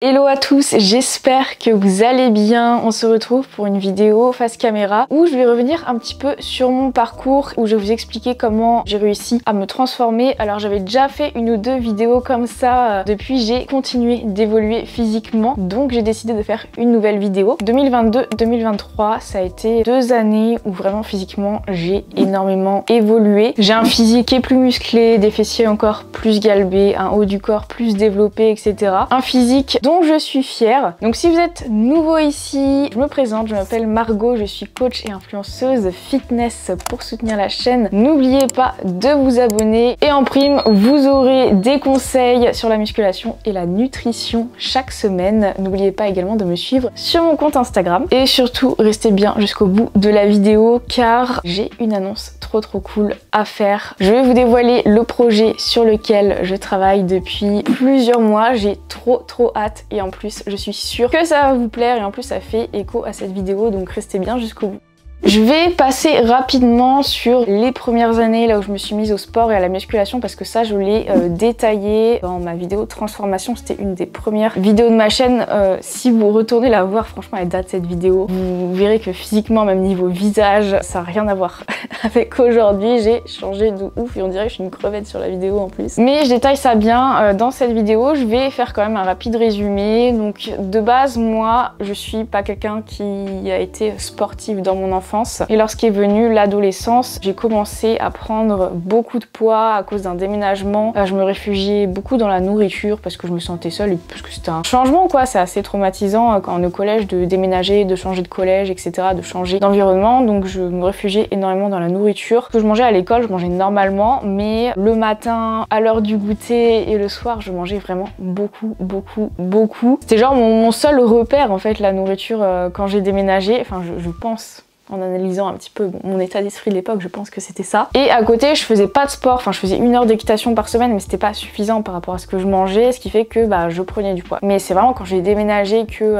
Hello à tous, j'espère que vous allez bien. On se retrouve pour une vidéo face caméra où je vais revenir un petit peu sur mon parcours, où je vais vous expliquer comment j'ai réussi à me transformer. Alors j'avais déjà fait une ou deux vidéos comme ça, depuis j'ai continué d'évoluer physiquement, donc j'ai décidé de faire une nouvelle vidéo. 2022-2023, ça a été 2 années où vraiment physiquement j'ai énormément évolué. J'ai un physique qui est plus musclé, des fessiers encore plus galbés, un haut du corps plus développé, etc. Un physique dont je suis fière. Donc si vous êtes nouveau ici, je me présente, je m'appelle Margot, je suis coach et influenceuse fitness pour soutenir la chaîne. N'oubliez pas de vous abonner et en prime, vous aurez des conseils sur la musculation et la nutrition chaque semaine. N'oubliez pas également de me suivre sur mon compte Instagram et surtout restez bien jusqu'au bout de la vidéo car j'ai une annonce trop cool à faire. Je vais vous dévoiler le projet sur lequel je travaille depuis plusieurs mois. J'ai trop hâte. Et en plus je suis sûre que ça va vous plaire et en plus ça fait écho à cette vidéo, donc restez bien jusqu'au bout. Je vais passer rapidement sur les premières années là où je me suis mise au sport et à la musculation parce que ça je l'ai détaillé dans ma vidéo transformation. C'était une des premières vidéos de ma chaîne. Si vous retournez la voir, franchement elle date cette vidéo. Vous verrez que physiquement, même niveau visage, ça n'a rien à voir avec aujourd'hui. J'ai changé de ouf et on dirait que je suis une crevette sur la vidéo en plus. Mais je détaille ça bien dans cette vidéo. Je vais faire quand même un rapide résumé. Donc de base, moi je suis pas quelqu'un qui a été sportif dans mon enfance. Et lorsqu'est venue l'adolescence, j'ai commencé à prendre beaucoup de poids à cause d'un déménagement. Je me réfugiais beaucoup dans la nourriture parce que je me sentais seule et parce que c'était un changement quoi. C'est assez traumatisant quand on est au collège de déménager, de changer de collège, etc., de changer d'environnement. Donc je me réfugiais énormément dans la nourriture. Ce que je mangeais à l'école, je mangeais normalement, mais le matin, à l'heure du goûter et le soir, je mangeais vraiment beaucoup. C'était genre mon seul repère en fait, la nourriture quand j'ai déménagé. Enfin je pense. En analysant un petit peu mon état d'esprit de l'époque, je pense que c'était ça. Et à côté, je faisais pas de sport, enfin je faisais 1 heure d'équitation par semaine, mais c'était pas suffisant par rapport à ce que je mangeais, ce qui fait que je prenais du poids. Mais c'est vraiment quand j'ai déménagé que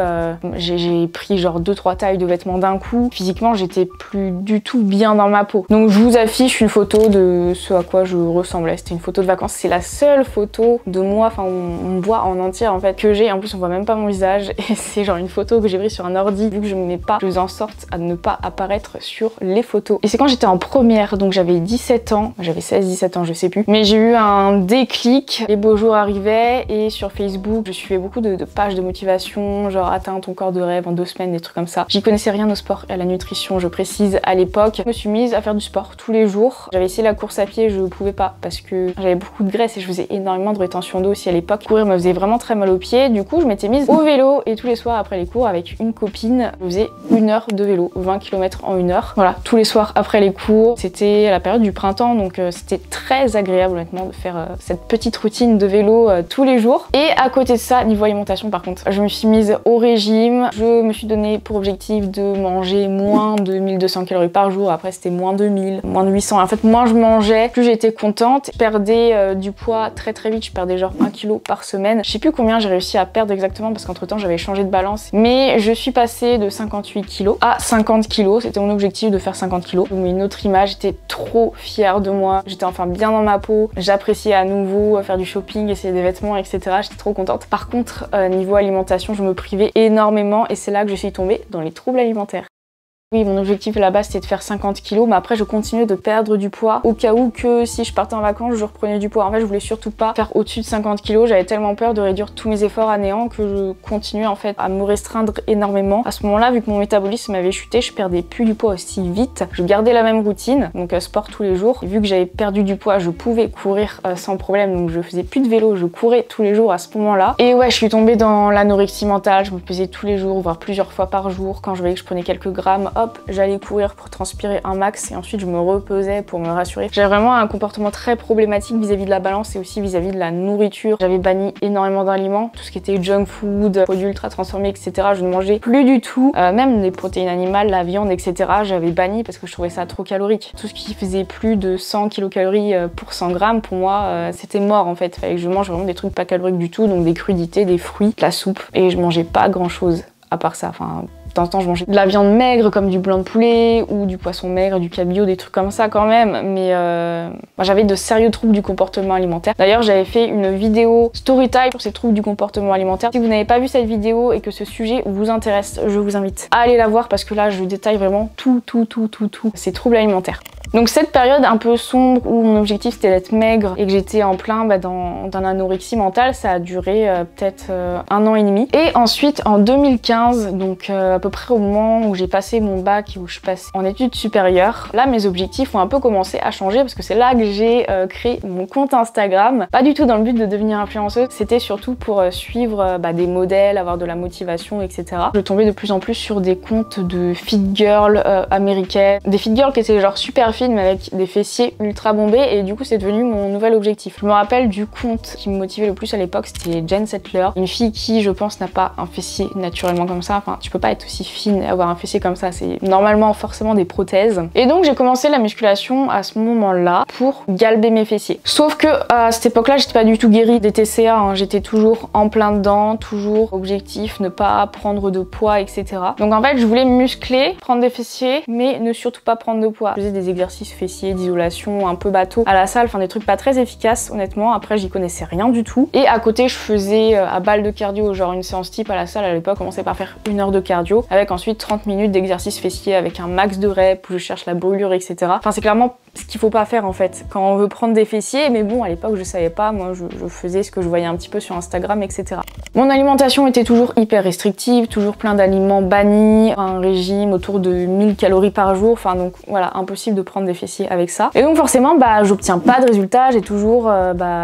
j'ai pris genre 2-3 tailles de vêtements d'un coup. Physiquement, j'étais plus du tout bien dans ma peau. Donc je vous affiche une photo de ce à quoi je ressemblais. C'était une photo de vacances, c'est la seule photo de moi, enfin on me voit en entier en fait que j'ai. En plus on voit même pas mon visage et c'est genre une photo que j'ai prise sur un ordi. Vu que je me mets pas, je faisais en sorte à ne pas apparaître sur les photos. Et c'est quand j'étais en première, donc j'avais 17 ans, j'avais 16-17 ans, je sais plus. Mais j'ai eu un déclic, les beaux jours arrivaient et sur Facebook, je suivais beaucoup de pages de motivation, genre atteins ton corps de rêve en 2 semaines, des trucs comme ça. J'y connaissais rien au sport et à la nutrition, je précise à l'époque. Je me suis mise à faire du sport tous les jours. J'avais essayé la course à pied, je pouvais pas parce que j'avais beaucoup de graisse et je faisais énormément de rétention d'eau aussi à l'époque. Courir me faisait vraiment très mal aux pieds. Du coup, je m'étais mise au vélo et tous les soirs après les cours avec une copine, je faisais 1 heure de vélo, 20 km en 1 heure. Voilà, tous les soirs après les cours. C'était à la période du printemps, donc c'était très agréable honnêtement de faire cette petite routine de vélo tous les jours. Et à côté de ça, niveau alimentation par contre, je me suis mise au régime. Je me suis donné pour objectif de manger moins de 1200 calories par jour. Après c'était moins de 1000, moins de 800. En fait, moins je mangeais, plus j'étais contente. Je perdais du poids très vite. Je perdais genre 1 kg par semaine. Je sais plus combien j'ai réussi à perdre exactement parce qu'entre temps j'avais changé de balance. Mais je suis passée de 58 kg à 50 kg. C'était mon objectif de faire 50 kg. Je vous mets une autre image, j'étais trop fière de moi. J'étais enfin bien dans ma peau. J'appréciais à nouveau faire du shopping, essayer des vêtements, etc. J'étais trop contente. Par contre, niveau alimentation, je me privais énormément et c'est là que je suis tombée dans les troubles alimentaires. Oui, mon objectif à la base c'était de faire 50 kg, mais après je continuais de perdre du poids au cas où que si je partais en vacances je reprenais du poids. En fait je voulais surtout pas faire au-dessus de 50 kg, j'avais tellement peur de réduire tous mes efforts à néant que je continuais en fait à me restreindre énormément. À ce moment-là, vu que mon métabolisme avait chuté, je perdais plus du poids aussi vite. Je gardais la même routine, donc sport tous les jours. Et vu que j'avais perdu du poids, je pouvais courir sans problème, donc je faisais plus de vélo, je courais tous les jours à ce moment-là. Et ouais, je suis tombée dans l'anorexie mentale, je me pesais tous les jours, voire plusieurs fois par jour. Quand je voyais que je prenais quelques grammes, hop, j'allais courir pour transpirer un max et ensuite je me repesais pour me rassurer. J'avais vraiment un comportement très problématique vis-à-vis de la balance et aussi vis-à-vis de la nourriture. J'avais banni énormément d'aliments, tout ce qui était junk food, produits ultra transformés, etc. Je ne mangeais plus du tout, même les protéines animales, la viande, etc. J'avais banni parce que je trouvais ça trop calorique. Tout ce qui faisait plus de 100 kilocalories pour 100 grammes, pour moi, c'était mort en fait. Fallait que je mange vraiment des trucs pas caloriques du tout, donc des crudités, des fruits, de la soupe, et je mangeais pas grand chose à part ça. Enfin, temps en temps, je mangeais de la viande maigre comme du blanc de poulet ou du poisson maigre, du cabillaud, des trucs comme ça quand même. Mais j'avais de sérieux troubles du comportement alimentaire. D'ailleurs, j'avais fait une vidéo story time sur ces troubles du comportement alimentaire. Si vous n'avez pas vu cette vidéo et que ce sujet vous intéresse, je vous invite à aller la voir parce que là, je détaille vraiment tout ces troubles alimentaires. Donc cette période un peu sombre où mon objectif c'était d'être maigre et que j'étais en plein dans l'anorexie mentale, ça a duré peut-être 1 an et demi. Et ensuite en 2015, donc à peu près au moment où j'ai passé mon bac et où je passe en études supérieures, là mes objectifs ont un peu commencé à changer parce que c'est là que j'ai créé mon compte Instagram. Pas du tout dans le but de devenir influenceuse, c'était surtout pour suivre des modèles, avoir de la motivation, etc. Je tombais de plus en plus sur des comptes de fit girls américaines, des fit girls qui étaient genre super mais avec des fessiers ultra bombés et du coup c'est devenu mon nouvel objectif. Je me rappelle du compte qui me motivait le plus à l'époque, c'était Jen Settler, une fille qui je pense n'a pas un fessier naturellement comme ça, enfin tu peux pas être aussi fine et avoir un fessier comme ça, c'est normalement forcément des prothèses. Et donc j'ai commencé la musculation à ce moment-là pour galber mes fessiers. Sauf que à cette époque-là j'étais pas du tout guérie des TCA, hein. J'étais toujours en plein dedans, toujours objectif, ne pas prendre de poids, etc. Donc en fait je voulais me muscler, prendre des fessiers, mais ne surtout pas prendre de poids. Je faisais des exercices fessiers, d'isolation, un peu bateau à la salle, enfin des trucs pas très efficaces honnêtement. Après j'y connaissais rien du tout. Et à côté je faisais à balle de cardio, genre une séance type à la salle à l'époque, on commençait par faire 1 heure de cardio avec ensuite 30 minutes d'exercice fessier avec un max de reps où je cherche la brûlure, etc. Enfin c'est clairement ce qu'il faut pas faire en fait quand on veut prendre des fessiers, mais bon à l'époque je savais pas, moi je faisais ce que je voyais un petit peu sur Instagram, etc. Mon alimentation était toujours hyper restrictive, toujours plein d'aliments bannis, un régime autour de 1000 calories par jour, enfin donc voilà, impossible de prendre des fessiers avec ça. Et donc forcément j'obtiens pas de résultats, j'ai toujours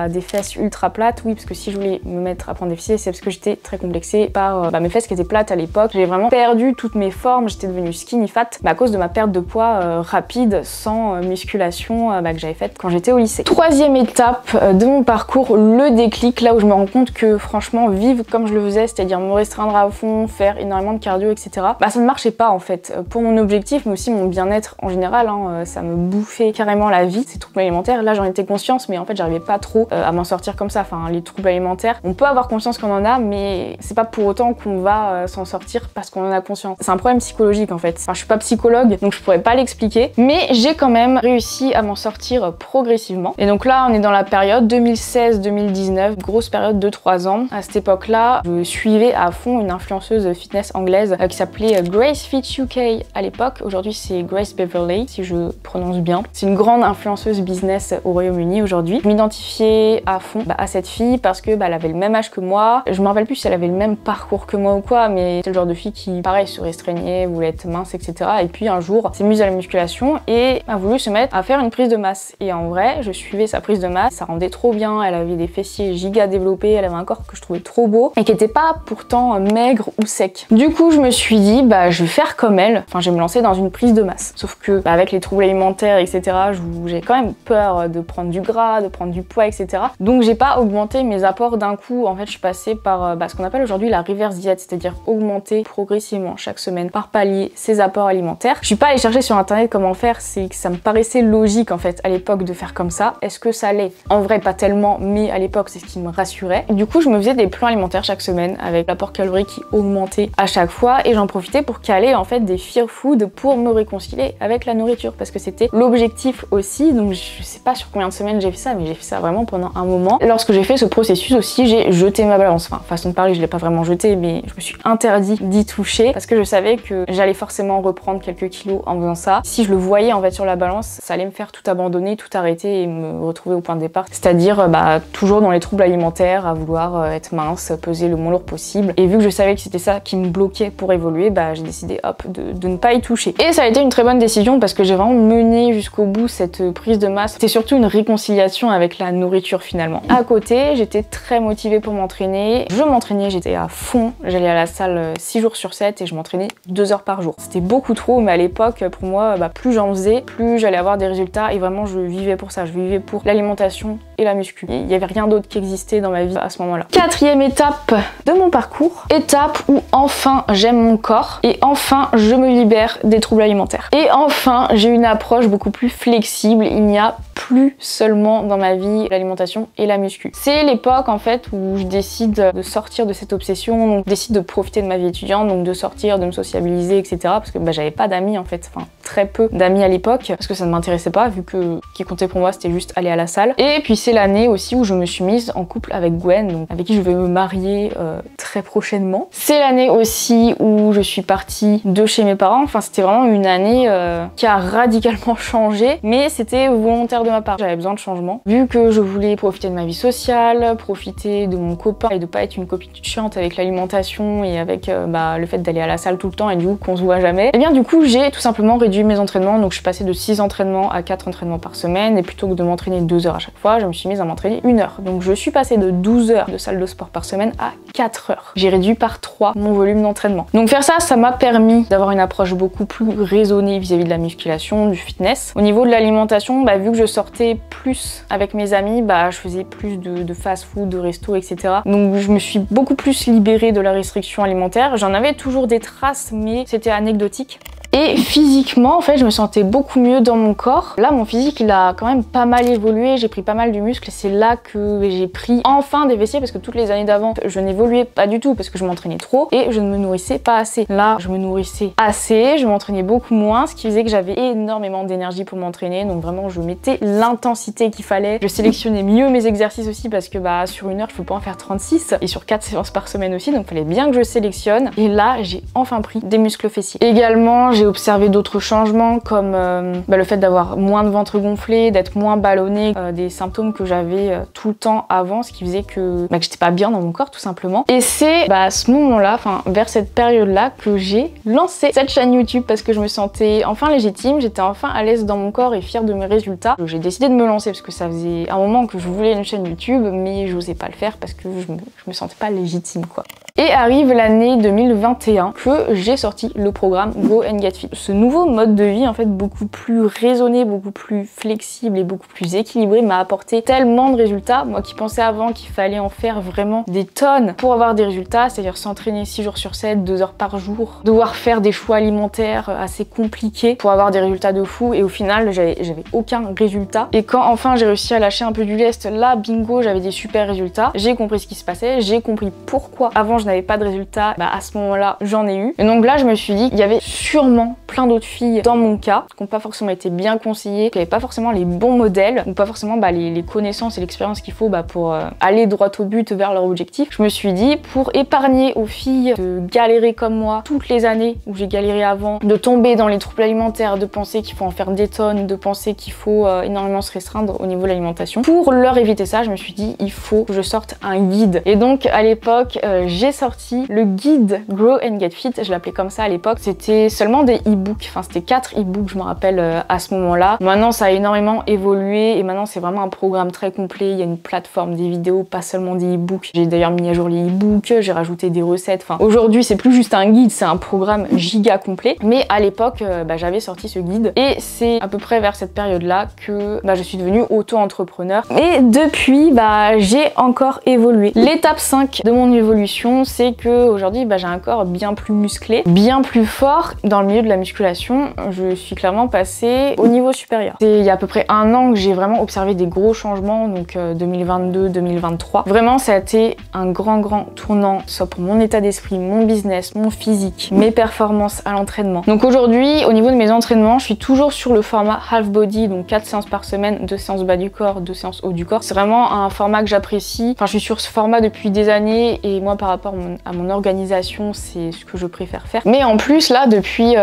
des fesses ultra plates. Oui, parce que si je voulais me mettre à prendre des fessiers, c'est parce que j'étais très complexée par mes fesses qui étaient plates à l'époque. J'ai vraiment perdu toutes mes formes, j'étais devenue skinny fat à cause de ma perte de poids rapide sans musculation que j'avais faite quand j'étais au lycée. Troisième étape de mon parcours, le déclic, là où je me rends compte que franchement vivre comme je le faisais, c'est-à-dire me restreindre à fond, faire énormément de cardio, etc. Ça ne marchait pas en fait pour mon objectif mais aussi mon bien-être en général, hein, ça me bouffait carrément la vie, ces troubles alimentaires. Là j'en étais consciente mais en fait j'arrivais pas trop à m'en sortir comme ça. Enfin les troubles alimentaires, on peut avoir conscience qu'on en a mais c'est pas pour autant qu'on va s'en sortir parce qu'on en a conscience. C'est un problème psychologique en fait. Enfin je suis pas psychologue donc je pourrais pas l'expliquer mais j'ai quand même réussi à m'en sortir progressivement. Et donc là on est dans la période 2016-2019, grosse période de 3 ans. À cette époque là je suivais à fond une influenceuse fitness anglaise qui s'appelait Grace Fit UK à l'époque. Aujourd'hui c'est Grace Beverley si je prononce bien. C'est une grande influenceuse business au Royaume-Uni aujourd'hui. Je m'identifiais à fond à cette fille parce que elle avait le même âge que moi. Je me rappelle plus si elle avait le même parcours que moi ou quoi, mais c'est le genre de fille qui pareil se restreignait, voulait être mince, etc. Et puis un jour s'est mise à la musculation et a voulu se mettre à faire une prise de masse. Et en vrai je suivais sa prise de masse, ça rendait trop bien, elle avait des fessiers giga développés, elle avait un corps que je trouvais trop beau et qui était pas pourtant maigre ou sec. Du coup je me suis dit je vais faire comme elle, enfin je vais me lancer dans une prise de masse. Sauf que avec les troubles alimentaires, etc., j'ai quand même peur de prendre du gras, de prendre du poids, etc. Donc j'ai pas augmenté mes apports d'un coup. En fait je suis passée par ce qu'on appelle aujourd'hui la reverse diet, c'est-à-dire augmenter progressivement chaque semaine par palier ses apports alimentaires. Je suis pas allée chercher sur internet comment faire, c'est que ça me paraissait logique en fait à l'époque de faire comme ça. Est-ce que ça l'est? En vrai pas tellement, mais à l'époque c'est ce qui me rassurait. Du coup je me faisais des plans alimentaires chaque semaine avec l'apport calorique qui augmentait à chaque fois et j'en profitais pour caler en fait des fear food pour me réconcilier avec la nourriture parce que c'était l'objectif aussi. Donc je sais pas sur combien de semaines j'ai fait ça, mais j'ai fait ça vraiment pendant un moment. Lorsque j'ai fait ce processus aussi, j'ai jeté ma balance. Enfin façon de parler, je l'ai pas vraiment jeté, mais je me suis interdit d'y toucher parce que je savais que j'allais forcément reprendre quelques kilos en faisant ça. Si je le voyais en fait sur la balance, ça allait me faire tout abandonner, tout arrêter et me retrouver au point de départ. C'est-à-dire toujours dans les troubles alimentaires, à vouloir être mince, peser le moins lourd possible. Et vu que je savais que c'était ça qui me bloquait pour évoluer, j'ai décidé hop de ne pas y toucher. Et ça a été une très bonne décision parce que j'ai vraiment mené jusqu'au bout cette prise de masse. C'était surtout une réconciliation avec la nourriture finalement. À côté, j'étais très motivée pour m'entraîner. Je m'entraînais, j'étais à fond. J'allais à la salle 6 jours sur 7 et je m'entraînais 2 heures par jour. C'était beaucoup trop, mais à l'époque, pour moi, plus j'en faisais, plus j'allais avoir des résultats et vraiment je vivais pour ça. Je vivais pour l'alimentation et la muscu. Il n'y avait rien d'autre qui existait dans ma vie à ce moment-là. 4e étape de mon parcours. Étape où enfin j'aime mon corps et enfin je me libère des troubles alimentaires. Et enfin j'ai une approche beaucoup plus flexible, il n'y a plus seulement dans ma vie l'alimentation et la muscu. C'est l'époque en fait où je décide de sortir de cette obsession, donc je décide de profiter de ma vie étudiante, donc de sortir, de me sociabiliser, etc. Parce que j'avais pas d'amis en fait, enfin très peu d'amis à l'époque, parce que ça ne m'intéressait pas, vu que ce qui comptait pour moi c'était juste aller à la salle. Et puis c'est l'année aussi où je me suis mise en couple avec Gwen, donc avec qui je vais me marier très prochainement. C'est l'année aussi où je suis partie de chez mes parents, enfin c'était vraiment une année qui a radicalement changé, mais c'était volontaire de ma part. J'avais besoin de changement, vu que je voulais profiter de ma vie sociale, profiter de mon copain et de pas être une copine chiante avec l'alimentation et avec le fait d'aller à la salle tout le temps et du coup qu'on se voit jamais. Et bien du coup j'ai tout simplement réduit mes entraînements, donc je suis passée de 6 entraînements à 4 entraînements par semaine, et plutôt que de m'entraîner 2 heures à chaque fois, je me suis mise à m'entraîner 1 heure. Donc je suis passée de 12 heures de salle de sport par semaine à 4 heures. J'ai réduit par 3 mon volume d'entraînement. Donc faire ça, ça m'a permis d'avoir une approche beaucoup plus raisonnée vis-à-vis de la musculation, du fitness. Au niveau de l'alimentation, vu que je sortais plus avec mes amis, je faisais plus de fast-food, de resto, etc. Donc je me suis beaucoup plus libérée de la restriction alimentaire. J'en avais toujours des traces, mais c'était anecdotique. Et physiquement, en fait, je me sentais beaucoup mieux dans mon corps. Là, mon physique, il a quand même pas mal évolué. J'ai pris pas mal de muscles et c'est là que j'ai pris enfin des fessiers, parce que toutes les années d'avant, je n'évoluais pas du tout parce que je m'entraînais trop et je ne me nourrissais pas assez. Là, je me nourrissais assez, je m'entraînais beaucoup moins, ce qui faisait que j'avais énormément d'énergie pour m'entraîner. Donc vraiment, je mettais l'intensité qu'il fallait. Je sélectionnais mieux mes exercices aussi parce que sur 1 heure, je peux pas en faire 36 et sur 4 séances par semaine aussi. Donc il fallait bien que je sélectionne. Et là, j'ai enfin pris des muscles fessiers. Également, j'ai observé d'autres changements comme le fait d'avoir moins de ventre gonflé, d'être moins ballonné, des symptômes que j'avais tout le temps avant, ce qui faisait que j'étais pas bien dans mon corps tout simplement. Et c'est à ce moment-là, vers cette période-là, que j'ai lancé cette chaîne YouTube parce que je me sentais enfin légitime, j'étais enfin à l'aise dans mon corps et fière de mes résultats. J'ai décidé de me lancer parce que ça faisait un moment que je voulais une chaîne YouTube, mais je n'osais pas le faire parce que je me sentais pas légitime quoi. Et arrive l'année 2021 que j'ai sorti le programme Grow and Get Fit. Ce nouveau mode de vie en fait beaucoup plus raisonné, beaucoup plus flexible et beaucoup plus équilibré m'a apporté tellement de résultats. Moi qui pensais avant qu'il fallait en faire vraiment des tonnes pour avoir des résultats, c'est-à-dire s'entraîner 6 jours sur 7, 2 heures par jour, devoir faire des choix alimentaires assez compliqués pour avoir des résultats de fou, et au final j'avais aucun résultat. Et quand enfin j'ai réussi à lâcher un peu du lest, là bingo, j'avais des super résultats. J'ai compris ce qui se passait, j'ai compris pourquoi avant je n'avais pas de résultats, à ce moment-là j'en ai eu. Et donc là je me suis dit qu'il y avait sûrement plein d'autres filles dans mon cas qui n'ont pas forcément été bien conseillées, qui n'avaient pas forcément les bons modèles ou pas forcément les connaissances et l'expérience qu'il faut pour aller droit au but vers leur objectif. Je me suis dit, pour épargner aux filles de galérer comme moi toutes les années où j'ai galéré avant, de tomber dans les troubles alimentaires, de penser qu'il faut en faire des tonnes, de penser qu'il faut énormément se restreindre au niveau de l'alimentation, pour leur éviter ça, je me suis dit il faut que je sorte un guide. Et donc à l'époque j'ai sorti le guide Grow and Get Fit, je l'appelais comme ça à l'époque. C'était seulement des e-books, c'était 4 e-books je me rappelle à ce moment-là. Maintenant ça a énormément évolué et maintenant c'est vraiment un programme très complet. Il y a une plateforme, des vidéos, pas seulement des e-books. J'ai d'ailleurs mis à jour les e-books, j'ai rajouté des recettes. Aujourd'hui c'est plus juste un guide, c'est un programme giga complet. Mais à l'époque j'avais sorti ce guide et c'est à peu près vers cette période-là que je suis devenue auto-entrepreneur. Et depuis j'ai encore évolué. L'étape 5 de mon évolution, c'est que aujourd'hui j'ai un corps bien plus musclé, bien plus fort. Dans le milieu de la musculation, je suis clairement passée au niveau supérieur. C'est il y a à peu près 1 an que j'ai vraiment observé des gros changements, donc 2022-2023. Vraiment ça a été un grand tournant, soit pour mon état d'esprit, mon business, mon physique, mes performances à l'entraînement. Donc aujourd'hui, au niveau de mes entraînements, je suis toujours sur le format half body, donc 4 séances par semaine, 2 séances bas du corps, 2 séances haut du corps. C'est vraiment un format que j'apprécie. Je suis sur ce format depuis des années et moi par rapport à mon organisation, c'est ce que je préfère faire. Mais en plus là, depuis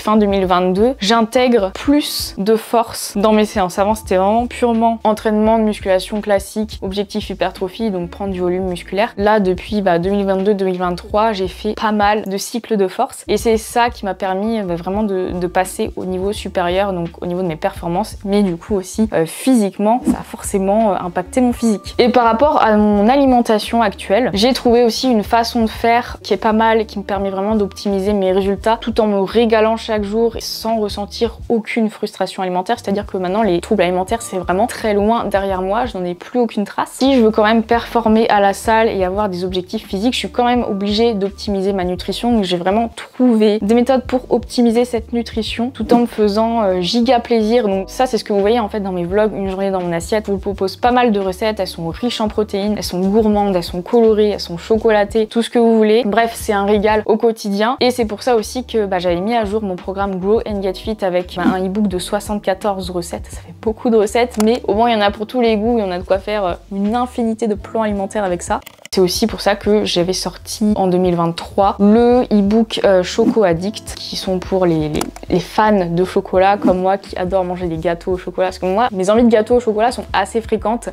fin 2022, j'intègre plus de force dans mes séances. Avant c'était vraiment purement entraînement de musculation classique, objectif hypertrophie, donc prendre du volume musculaire. Là depuis 2022-2023, j'ai fait pas mal de cycles de force et c'est ça qui m'a permis vraiment de passer au niveau supérieur, donc au niveau de mes performances, mais du coup aussi physiquement, ça a forcément impacté mon physique. Et par rapport à mon alimentation actuelle, j'ai trouvé aussi une façon de faire qui est pas mal, qui me permet vraiment d'optimiser mes résultats tout en me régalant chaque jour et sans ressentir aucune frustration alimentaire. C'est-à-dire que maintenant les troubles alimentaires c'est vraiment très loin derrière moi, je n'en ai plus aucune trace. Si je veux quand même performer à la salle et avoir des objectifs physiques, je suis quand même obligée d'optimiser ma nutrition. Donc j'ai vraiment trouvé des méthodes pour optimiser cette nutrition tout en me faisant giga plaisir. Donc ça c'est ce que vous voyez en fait dans mes vlogs, une journée dans mon assiette. Je vous propose pas mal de recettes, elles sont riches en protéines, elles sont gourmandes, elles sont colorées, elles sont chocolatées, tout ce que vous voulez. Bref, c'est un régal au quotidien et c'est pour ça aussi que j'avais mis à jour mon programme Grow and Get Fit avec un e-book de 74 recettes. Ça fait beaucoup de recettes, mais au moins il y en a pour tous les goûts, il y en a de quoi faire une infinité de plans alimentaires avec ça. C'est aussi pour ça que j'avais sorti en 2023 le e-book Choco Addict, qui sont pour les fans de chocolat comme moi qui adorent manger des gâteaux au chocolat. Parce que moi, mes envies de gâteaux au chocolat sont assez fréquentes.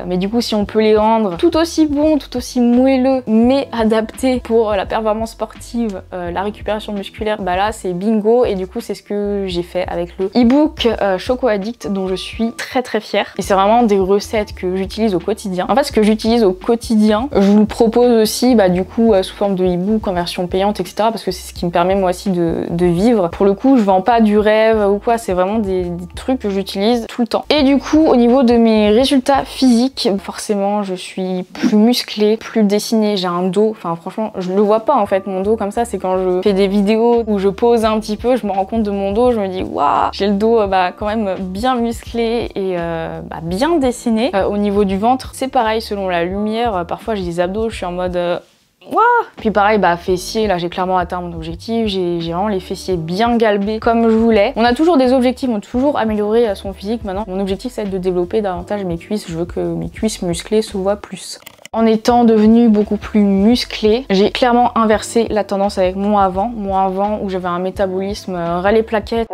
Mais du coup, si on peut les rendre tout aussi bons, tout aussi moelleux, mais adaptés pour la performance sportive, la récupération musculaire, bah là, c'est bingo. Et du coup, c'est ce que j'ai fait avec le e-book Choco Addict, dont je suis très très fière. Et c'est vraiment des recettes que j'utilise au quotidien. En fait, ce que j'utilise au quotidien, je vous le propose aussi du coup sous forme de e-book en version payante, etc. parce que c'est ce qui me permet moi aussi de vivre. Pour le coup, je vends pas du rêve ou quoi, c'est vraiment des trucs que j'utilise tout le temps. Et du coup, au niveau de mes résultats physiques, forcément, je suis plus musclée, plus dessinée, j'ai un dos, enfin franchement, je le vois pas en fait, mon dos comme ça, c'est quand je fais des vidéos où je pose un petit peu, je me rends compte de mon dos, je me dis waouh, j'ai le dos quand même bien musclé et bien dessiné. Au niveau du ventre, c'est pareil selon la lumière, parfois j'ai des abdos, je suis en mode Wow. Puis pareil, fessiers, là j'ai clairement atteint mon objectif, j'ai vraiment les fessiers bien galbés comme je voulais. On a toujours des objectifs, on a toujours amélioré son physique. Maintenant, mon objectif c'est de développer davantage mes cuisses, je veux que mes cuisses musclées se voient plus. En étant devenue beaucoup plus musclée, j'ai clairement inversé la tendance avec mon avant. Mon avant où j'avais un métabolisme ras les plaquettes,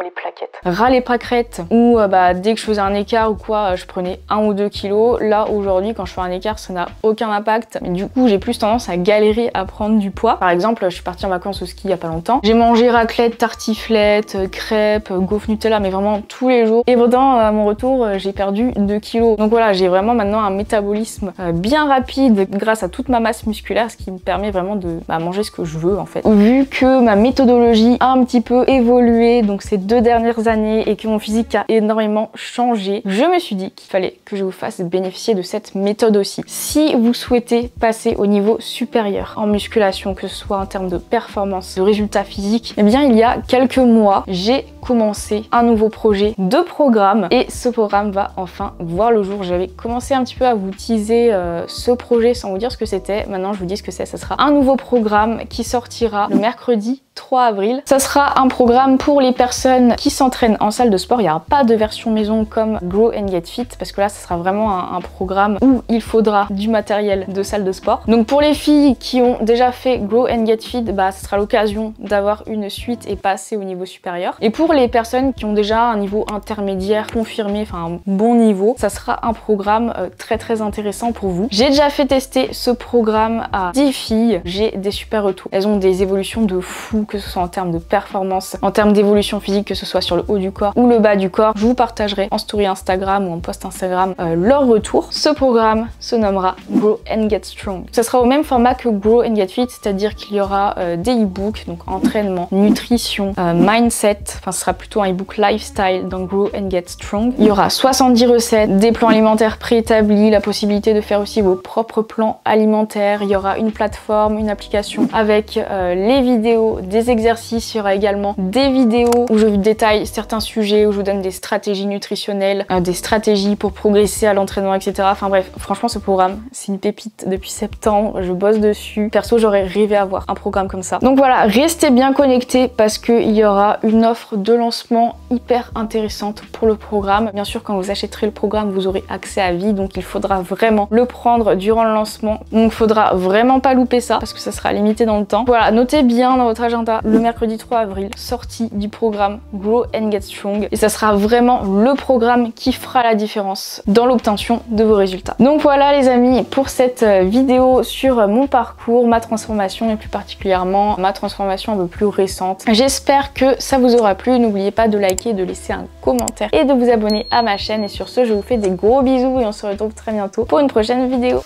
où dès que je faisais un écart ou quoi, je prenais 1 ou 2 kilos. Là aujourd'hui, quand je fais un écart, ça n'a aucun impact. Mais du coup, j'ai plus tendance à galérer à prendre du poids. Par exemple, je suis partie en vacances au ski il y a pas longtemps. J'ai mangé raclette, tartiflette, crêpes, gaufres Nutella, mais vraiment tous les jours. Et pourtant, à mon retour, j'ai perdu 2 kilos. Donc voilà, j'ai vraiment maintenant un métabolisme bien rapide grâce à toute ma masse musculaire, ce qui me permet vraiment de manger ce que je veux en fait. Vu que ma méthodologie a un petit peu évolué donc ces 2 dernières années et que mon physique a énormément changé, je me suis dit qu'il fallait que je vous fasse bénéficier de cette méthode aussi. Si vous souhaitez passer au niveau supérieur en musculation, que ce soit en termes de performance, de résultats physiques, eh bien il y a quelques mois, j'ai commencé un nouveau projet de programme et ce programme va enfin voir le jour. J'avais commencé un petit peu à vous teaser ce projet sans vous dire ce que c'était. Maintenant je vous dis ce que c'est. Ça sera un nouveau programme qui sortira le mercredi 3 avril. Ça sera un programme pour les personnes qui s'entraînent en salle de sport. Il n'y aura pas de version maison comme Grow and Get Fit parce que là ça sera vraiment un programme où il faudra du matériel de salle de sport. Donc pour les filles qui ont déjà fait Grow and Get Fit, ce sera l'occasion d'avoir une suite et passer au niveau supérieur. Et pour les personnes qui ont déjà un niveau intermédiaire confirmé, enfin un bon niveau, ça sera un programme très très intéressant pour vous. J'ai déjà fait tester ce programme à 10 filles, j'ai des super retours. Elles ont des évolutions de fou, que ce soit en termes de performance, en termes d'évolution physique, que ce soit sur le haut du corps ou le bas du corps. Je vous partagerai en story Instagram ou en post Instagram leur retour. Ce programme se nommera Grow and Get Strong. Ça sera au même format que Grow and Get Fit, c'est-à-dire qu'il y aura des e-books, donc entraînement, nutrition, mindset, enfin ce sera plutôt un e-book lifestyle dans Grow and Get Strong. Il y aura 70 recettes, des plans alimentaires préétablis, la possibilité de faire aussi vos propres plans alimentaires. Il y aura une plateforme, une application avec les vidéos, des exercices. Il y aura également des vidéos où je vous détaille certains sujets, où je vous donne des stratégies nutritionnelles, des stratégies pour progresser à l'entraînement, etc. Enfin bref, franchement ce programme, c'est une pépite depuis septembre. Je bosse dessus. Perso, j'aurais rêvé avoir un programme comme ça. Donc voilà, restez bien connectés parce qu'il y aura une offre de lancement hyper intéressante pour le programme. Bien sûr, quand vous achèterez le programme, vous aurez accès à vie, donc il faudra vraiment le prendre durant le lancement. Donc faudra vraiment pas louper ça parce que ça sera limité dans le temps. Voilà, notez bien dans votre agenda le mercredi 3 avril, sortie du programme Grow and Get Strong. Et ça sera vraiment le programme qui fera la différence dans l'obtention de vos résultats. Donc voilà les amis, pour cette vidéo sur mon parcours, ma transformation et plus particulièrement ma transformation un peu plus récente. J'espère que ça vous aura plu. N'oubliez pas de liker, de laisser un commentaire et de vous abonner à ma chaîne. Et sur ce, je vous fais des gros bisous et on se retrouve très bientôt pour une prochaine vidéo.